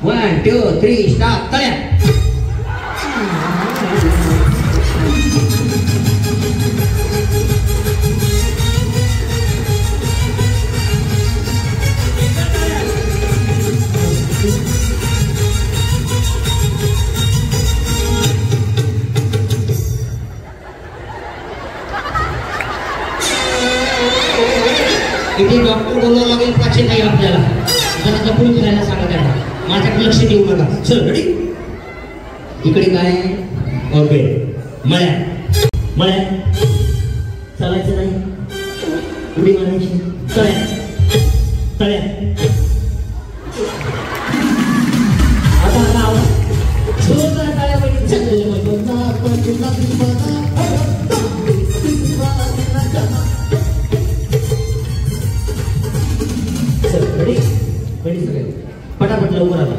1 2 3 start तळ्या इथे doctor बोलावं लागेल पाचशे नाही आपल्याला जरा जपून फिरायला सांगा त्यांना माझ्याकडे लक्ष देऊ नका चल रेडी इकडे काय ओके मळ्या मळ्या चालायचं नाही उडी मारायची तळ्या तळ्या आता आता आवाज जोरदार टाळ्या पाहिजे पटापट लवकर आला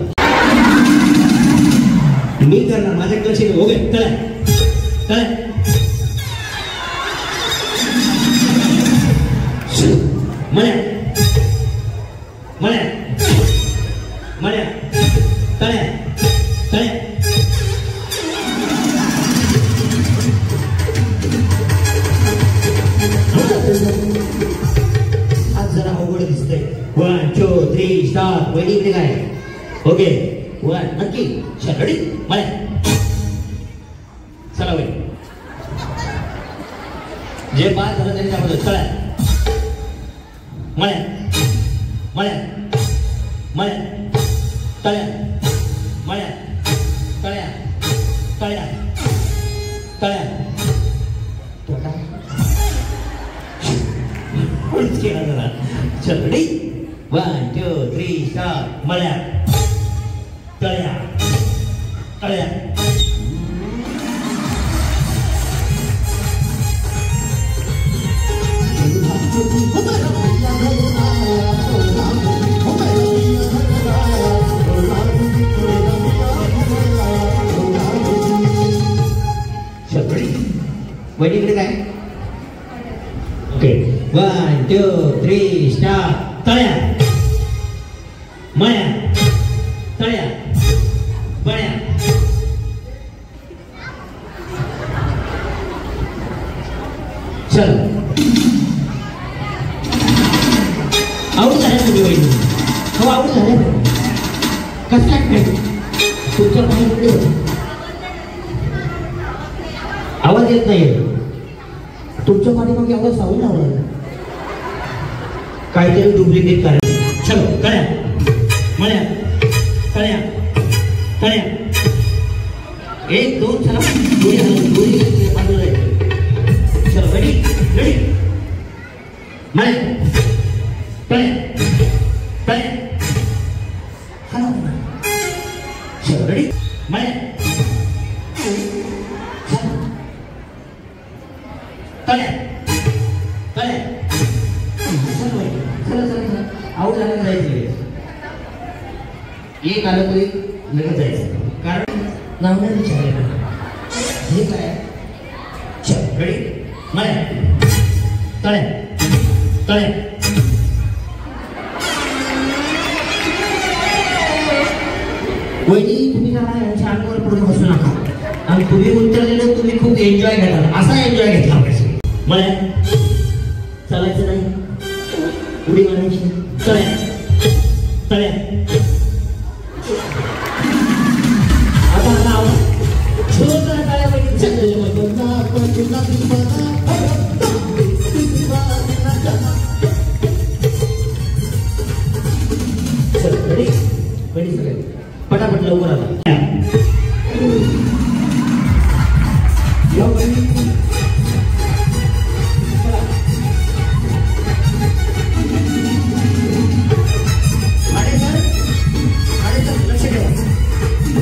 मी करणार माझ्याकडे लक्ष दे ओके तळ्या तळ्या मळ्या मळ्या मळ्या तळ्या तळ्या आज जरा अवघड दिसतंय 1 2 3 स्टार्ट वैडी इकडे काय ओके 1 नक्की रेडी मळ्या चला वैडी जे पाच झालं त्यांनी त्यामध्ये तळ्या मळ्या मळ्या मळ्या तळ्या मळ्या तळ्या तळ्या तळ्या केला जरा चल रेडी 1 2 3 स्टार्ट मळ्या तळ्या तळ्या वैदिकडे काय ओके 1 2 3 स्टार्ट तळ्या मळ्या तळ्या बळ्या चल आऊट झाल्या तुम्ही वैदी हो आऊट झाल्या कसं काय तुमच्या पाहिजे आवाज येत नाही तुमच्या पाठीमागे आवाज साऊंड लावला काहीतरी डुप्लिकेट करायचं चलो तळ्या मळ्या तळ्या तळ्या 1 2 चला दोरी चलो रेडी रेडी मळ्या तळ्या तळ्या चलो रेडी मळ्या तळ्या तळ्या चला चला आऊट झालं जायचं एक आलं तरी लगेच जायचं कारण नाव नाही विचारायला हे काय चल रेडी मळ्या तळ्या तळ्या वहिनी तुम्ही जरा यांच्या अंगावर पडून बसू नका आणि तुम्ही उतरलेलं तुम्ही खूप एन्जॉय घेता असा एन्जॉय घेतला पाहिजे मळ्या चालायचं नाही उडी मारायची तळ्या तळ्या आता आता आवाज जोरदार टाळ्या पाहिजे पटापट लवकर आला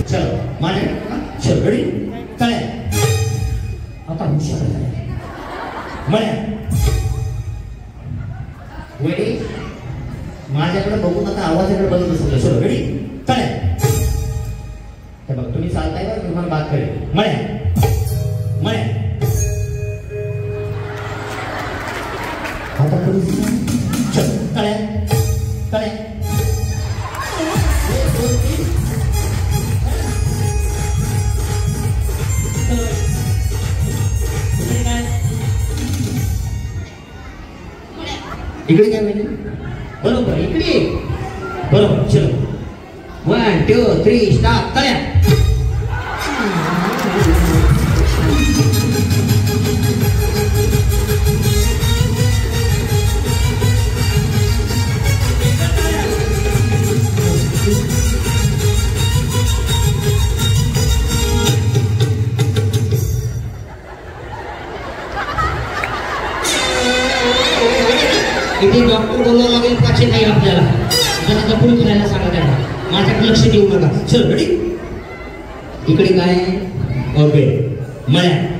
चलो माने चल रेडी तळ्या आता हुशार मळ्या वेडी माझ्याकडे बघून आता आवाजाकडे बघत बसलो चलो रेडी तळ्या हे बघ तुम्ही चालताय बरं तुम्हाला बात करेल मळ्या मळ्या आता चल तळ्या तळ्या इकडे काय पाहिजे बरोबर इकडे बरोबर चलो 1 2 3 स्टार्ट तळ्या इथे डॉक्टर बोलावं लागेल प्राचीन नाही आपल्याला जरा जपून करायला सांगा त्यांना माझ्याकडे लक्ष देऊ नका चल रेडी इकडे काय ओके मळ्या